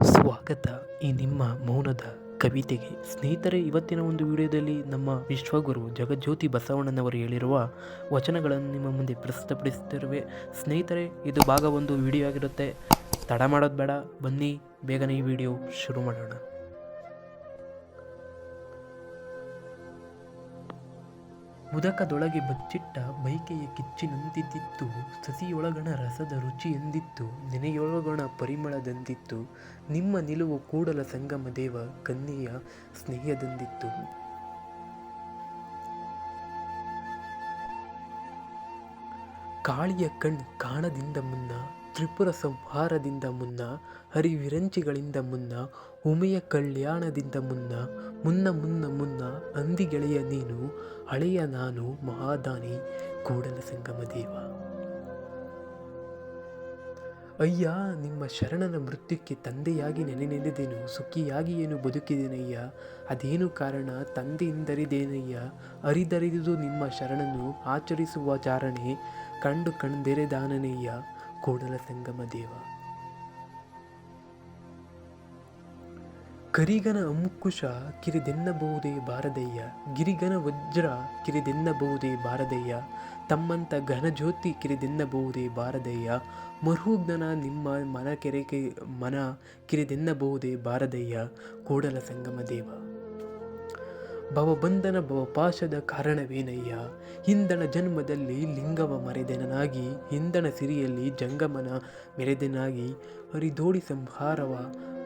ಸ್ವಾಗತ ಈ ನಿಮ್ಮ ಮೌನದ ಕವಿತೆಗೆ. ಸ್ನೇಹಿತರೆ, ಇವತ್ತಿನ ಒಂದು ವಿಡಿಯೋದಲ್ಲಿ ನಮ್ಮ ವಿಶ್ವಗುರು ಜಗಜ್ಯೋತಿ ಬಸವಣ್ಣನವರು ಹೇಳಿರುವ ವಚನಗಳನ್ನು ನಿಮ್ಮ ಮುಂದೆ ಪ್ರಸ್ತುತಪಡಿಸುತ್ತಿರುವೆ. ಸ್ನೇಹಿತರೆ, ಇದು ಭಾಗ ಒಂದು ವಿಡಿಯೋ ಆಗಿರುತ್ತೆ. ತಡ ಮಾಡೋದು ಬೇಡ, ಬನ್ನಿ ಬೇಗನೆ ಈ ವಿಡಿಯೋ ಶುರು ಮಾಡೋಣ. ಮುದಕದೊಳಗೆ ಬಚ್ಚಿಟ್ಟ ಬೈಕೆಯ ಕಿಚ್ಚಿನಂತಿದ್ದಿತ್ತು, ಸಸಿಯೊಳಗಣ ರಸದ ರುಚಿ ಎಂದಿತ್ತು, ನೆನೆಯೊಳಗಣ ಪರಿಮಳದಂದಿತ್ತು, ನಿಮ್ಮ ನಿಲುವು ಕೂಡಲ ಸಂಗಮ ದೇವ ಕನ್ಯೆಯ ಸ್ನೇಹದಂದಿತ್ತು. ಕಾಳಿಯ ಕಣ್ ಕಾಣದಿಂದ ಮುನ್ನ, ತ್ರಿಪುರ ಸಂಹಾರದಿಂದ ಮುನ್ನ, ಹರಿವಿರಂಚಿಗಳಿಂದ ಮುನ್ನ, ಉಮೆಯ ಕಲ್ಯಾಣದಿಂದ ಮುನ್ನ, ಮುನ್ನ ಮುನ್ನ ಮುನ್ನ ಅಂದಿ ಗೆಳೆಯ ನೀನು, ಹಳೆಯ ನಾನು ಮಹಾದಾನಿ ಕೂಡಲ ಸಂಗಮ ದೇವ. ಅಯ್ಯ, ನಿಮ್ಮ ಶರಣನ ಮೃತ್ಯುಕ್ಕೆ ತಂದೆಯಾಗಿ ನೆನೆದೆನು, ಸುಖಿಯಾಗಿ ಏನು ಬದುಕಿದೆನಯ್ಯ, ಅದೇನು ಕಾರಣ ತಂದೆಯಿಂದರಿದೇನಯ್ಯ, ಅರಿದರಿದು ನಿಮ್ಮ ಶರಣನು ಆಚರಿಸುವ ಚಾರಣೆ, ಕಂಡು ಕಣ್ದೆರೆದಾನನಯ್ಯ ಕೂಡಲ ಸಂಗಮ ದೇವ. ಕರಿಗನ ಅಂಕುಶ ಕಿರಿದೆನ್ನಬಹುದೇ ಬಾರದಯ್ಯ, ಗಿರಿಗನ ವಜ್ರ ಕಿರಿದೆನ್ನಬಹುದೇ ಬಾರದಯ್ಯ, ತಮ್ಮಂತ ಘನಜ್ಯೋತಿ ಕಿರಿದೆನ್ನಬಹುದೇ ಬಾರದಯ್ಯ, ಮರುಜ್ಞಾನ ನಿಮ್ಮ ಮನ ಕಿರಿದೆನ್ನಬಹುದೇ ಬಾರದಯ್ಯ ಕೂಡಲ ಸಂಗಮ ದೇವ. ಭವಬಂಧನ ಭವಪಾಶದ ಕಾರಣವೇನಯ್ಯ, ಹಿಂದಣ ಜನ್ಮದಲ್ಲಿ ಲಿಂಗವ ಮರೆದೆನಾಗಿ, ಹಿಂದಣ ಸಿರಿಯಲ್ಲಿ ಜಂಗಮನ ಮೆರೆದೆನಾಗಿ, ಹರಿದೋಡಿ ಸಂಹಾರವ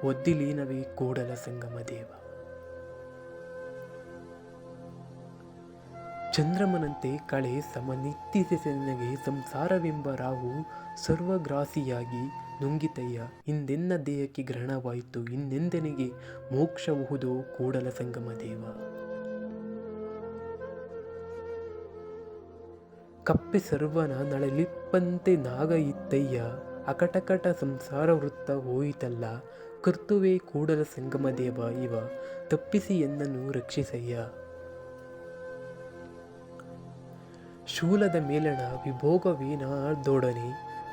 ಒದ್ದಿಲೀನವೇ ಕೂಡಲ ಸಂಗಮ ದೇವ. ಚಂದ್ರಮನಂತೆ ಕಳೆ ಸಮನಿತ್ತಿಸೆನಗೆ, ಸಂಸಾರವೆಂಬ ರಾವು ಸರ್ವಗ್ರಾಸಿಯಾಗಿ ನುಂಗಿತಯ್ಯ, ಹಿಂದೆನ್ನ ದೇಹಕ್ಕೆ ಗ್ರಹಣವಾಯಿತು, ಇನ್ನೆಂದೆನಿಗೆ ಮೋಕ್ಷವುಹುದೋ ಕೂಡಲ ಸಂಗಮ ದೇವ. ಕಪ್ಪೆ ಸರ್ವನ ನಳಲಿಪ್ಪಂತೆ ನಾಗ ಇತ್ತಯ್ಯ, ಅಕಟಕಟ ಸಂಸಾರ ವೃತ್ತ ಹೋಯಿತಲ್ಲ, ಕರ್ತುವೆ ಕೂಡಲ ಸಂಗಮ ದೇವ ಇವ, ತಪ್ಪಿಸಿ ಎನ್ನನ್ನು ರಕ್ಷಿಸಯ್ಯ. ಶೂಲದ ಮೇಲಣ ವಿಭೋಗವೇನಾದೊಡನೆ,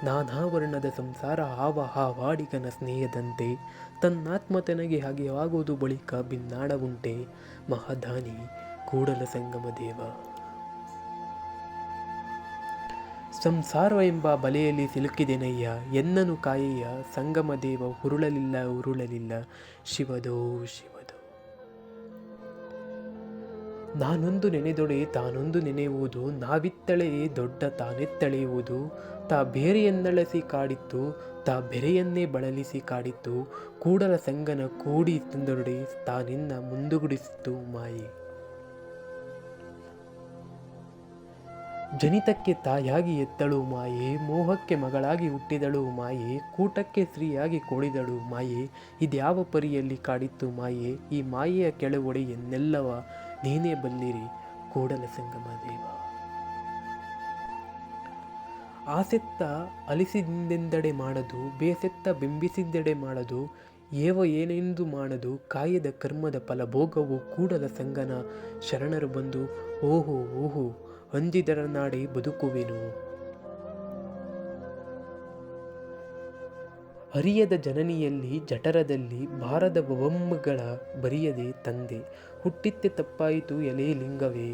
ನಾನಾವರಣದ ಸಂಸಾರ ಹಾವ ಹಾವಾಡಿಗನ ಸ್ನೇಹದಂತೆ, ತನ್ನಾತ್ಮ ತನಗೆ ಹಾಗೆಯಾಗುವುದು ಬಳಿಕ ಭಿನ್ನಾಡವುಂಟೆ, ಮಹಾದಾನಿ ಕೂಡಲ ಸಂಗಮ ದೇವ. ಸಂಸಾರವೆಂಬ ಬಲೆಯಲ್ಲಿ ಸಿಲುಕಿದೆನಯ್ಯ, ಎನ್ನನು ಕಾಯಯ್ಯ ಸಂಗಮ ದೇವ, ಉರುಳಲಿಲ್ಲ ಶಿವದೋ ಶಿವದೋ. ನಾನೊಂದು ನೆನೆದೊಡೆ ತಾನೊಂದು ನೆನೆಯುವುದು, ನಾವಿತ್ತಳೆ ದೊಡ್ಡ ತಾನೆತ್ತಳೆಯುವುದು, ತಾ ಬೇರೆಯನ್ನಳಸಿ ಕಾಡಿತ್ತು, ತಾ ಬೆರೆಯನ್ನೇ ಬಳಲಿಸಿ ಕಾಡಿತ್ತು, ಕೂಡಲ ಸಂಗನ ಕೂಡಿ ತಂದೊಡೆ ತಾನೆನ್ನ ಮುಂದುಗುಡಿಸಿತು ಮಾಯೆ. ಜನಿತಕ್ಕೆ ತಾಯಾಗಿ ಎತ್ತಳು ಮಾಯೆ, ಮೋಹಕ್ಕೆ ಮಗಳಾಗಿ ಹುಟ್ಟಿದಳು ಮಾಯೆ, ಕೂಟಕ್ಕೆ ಸ್ತ್ರೀಯಾಗಿ ಕೋಡಿದಳು ಮಾಯೆ, ಇದ್ಯಾವ ಪರಿಯಲ್ಲಿ ಕಾಡಿತ್ತು ಮಾಯೆ, ಈ ಮಾಯೆಯ ಕೆಳಗೊಡೆ ಎನ್ನೆಲ್ಲವ ನೀನೇ ಬಲ್ಲಿರಿ ಕೂಡಲ ಸಂಗಮ ದೇವ. ಆಸೆತ್ತ ಅಲಿಸಿದೆಂದೆಡೆ ಮಾಡದು, ಬೇಸೆತ್ತ ಬೆಂಬಿಸಿದೆಡೆ ಮಾಡದು, ಏನೆಂದು ಮಾಡದು, ಕಾಯದ ಕರ್ಮದ ಫಲಭೋಗವು ಕೂಡಲ ಸಂಗನ ಶರಣರು ಬಂದು, ಓಹೋ ಓಹೋ ಅಂಜಿದರ ನಾಡಿ ಬದುಕುವೆನು. ಅರಿಯದ ಜನನಿಯಲ್ಲಿ ಜಠರದಲ್ಲಿ ಭಾರದ ಭವಮ್ಮಗಳ ಬರಿಯದೆ ತಂದೆ, ಹುಟ್ಟಿತ್ತೆ ತಪ್ಪಾಯಿತು ಎಲೆ ಲಿಂಗವೇ,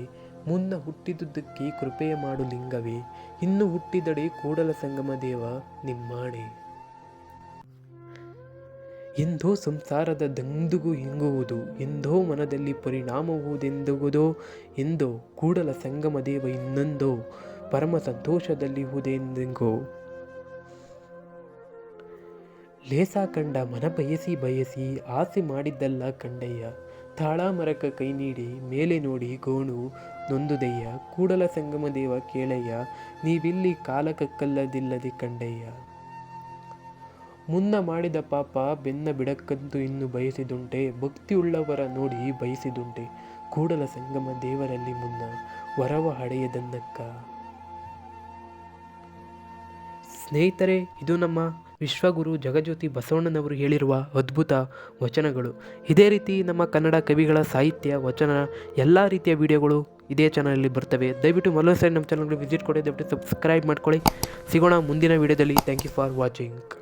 ಮುನ್ನ ಹುಟ್ಟಿದುದಕ್ಕೆ ಕೃಪೆಯ ಮಾಡು ಲಿಂಗವೇ, ಇನ್ನು ಹುಟ್ಟಿದಡೆ ಕೂಡಲ ಸಂಗಮ ದೇವ ನಿಮ್ಮಾಣೆ. ಎಂದೋ ಸಂಸಾರದ ದಂದುಗು ಹಿಂಗುವುದು, ಎಂದೋ ಮನದಲ್ಲಿ ಪರಿಣಾಮವುದೆಂದುವುದೋ, ಎಂದೋ ಕೂಡಲ ಸಂಗಮ ದೇವ ಇನ್ನೊಂದೋ ಪರಮ ಸಂತೋಷದಲ್ಲಿಹುದೆಂದೆಂಗೋ. ಲೇಸ ಕಂಡ ಮನ ಬಯಸಿ ಆಸೆ ಮಾಡಿದ್ದಲ್ಲ ಕಂಡಯ್ಯ, ತಾಳ ಮರಕ ಕೈ ನೀಡಿ ಮೇಲೆ ನೋಡಿ ಗೋಣು ನೊಂದುದಯ್ಯ, ಕೂಡಲ ಸಂಗಮ ದೇವ ಕೇಳಯ್ಯ, ನೀವಿಲ್ಲಿ ಕಾಲಕಕ್ಕಲ್ಲದಿಲ್ಲದೆ ಕಂಡಯ್ಯ. ಮುನ್ನ ಮಾಡಿದ ಪಾಪ ಬೆನ್ನ ಬಿಡಕ್ಕಂತೂ ಇನ್ನು ಬಯಸಿದುಂಟೆ, ಭಕ್ತಿಯುಳ್ಳವರ ನೋಡಿ ಬಯಸಿದುಂಟೆ, ಕೂಡಲ ಸಂಗಮ ದೇವರಲ್ಲಿ ಮುನ್ನ ವರವ ಹಡೆಯದನ್ನಕ್ಕ. ಸ್ನೇಹಿತರೆ, ಇದು ನಮ್ಮ ವಿಶ್ವಗುರು ಜಗಜ್ಯೋತಿ ಬಸವಣ್ಣನವರು ಹೇಳಿರುವ ಅದ್ಭುತ ವಚನಗಳು. ಇದೇ ರೀತಿ ನಮ್ಮ ಕನ್ನಡ ಕವಿಗಳ ಸಾಹಿತ್ಯ, ವಚನ ಎಲ್ಲ ರೀತಿಯ ವಿಡಿಯೋಗಳು ಇದೇ ಚಾನಲಲ್ಲಿ ಬರ್ತವೆ. ದಯವಿಟ್ಟು ಮತ್ತೊಂದು ಸರಿ ನಮ್ಮ ಚಾನಲ್ಗೆ ವಿಸಿಟ್ ಕೊಡಿ, ದಯವಿಟ್ಟು ಸಬ್ಸ್ಕ್ರೈಬ್ ಮಾಡ್ಕೊಳ್ಳಿ. ಸಿಗೋಣ ಮುಂದಿನ ವಿಡಿಯೋದಲ್ಲಿ. Thank you for watching.